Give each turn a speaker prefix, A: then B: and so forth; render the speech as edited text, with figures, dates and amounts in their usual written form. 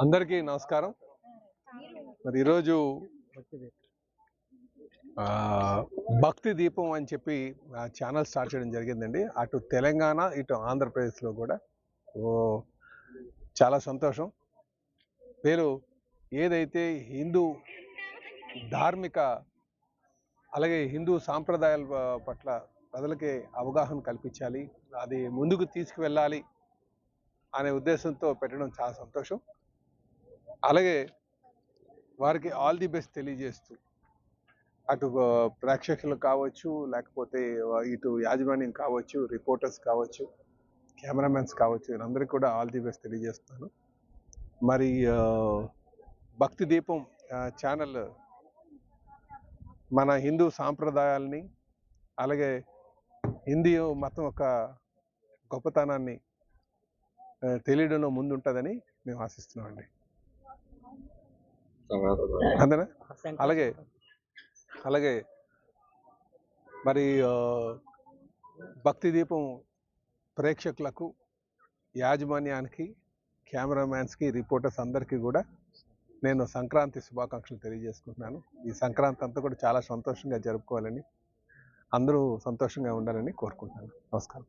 A: అందరికీ నమస్కారం. మరి ఈరోజు భక్తి దీపం అని చెప్పి ఛానల్ స్టార్ట్ చేయడం జరిగిందండి. అటు తెలంగాణ ఇటు ఆంధ్రప్రదేశ్లో కూడా చాలా సంతోషం. మీరు ఏదైతే హిందూ ధార్మిక అలాగే హిందూ సాంప్రదాయాల పట్ల ప్రజలకి అవగాహన కల్పించాలి, అది ముందుకు తీసుకువెళ్ళాలి అనే ఉద్దేశంతో పెట్టడం చాలా సంతోషం. అలాగే వారికి ఆల్ ది బెస్ట్ తెలియజేస్తూ అటు ప్రేక్షకులు కావచ్చు, లేకపోతే ఇటు యాజమాన్యం కావచ్చు, రిపోర్టర్స్ కావచ్చు, కెమెరామెన్స్ కావచ్చు, వీళ్ళందరికీ కూడా ఆల్ ది బెస్ట్ తెలియజేస్తున్నాను. మరి భక్తి దీపం ఛానల్ మన హిందూ సాంప్రదాయాల్ని అలాగే హిందూ మతం యొక్క గొప్పతనాన్ని తెలియడంలో ముందుంటుందని మేము ఆశిస్తున్నామండి. అంతేనా? అలాగే మరి భక్తి దీపం ప్రేక్షకులకు, యాజమాన్యానికి, కెమెరామ్యాన్స్కి, రిపోర్టర్స్ అందరికీ కూడా నేను సంక్రాంతి శుభాకాంక్షలు తెలియజేసుకుంటున్నాను. ఈ సంక్రాంతి అంతా కూడా చాలా సంతోషంగా జరుపుకోవాలని, అందరూ సంతోషంగా ఉండాలని కోరుకుంటున్నాను. నమస్కారం.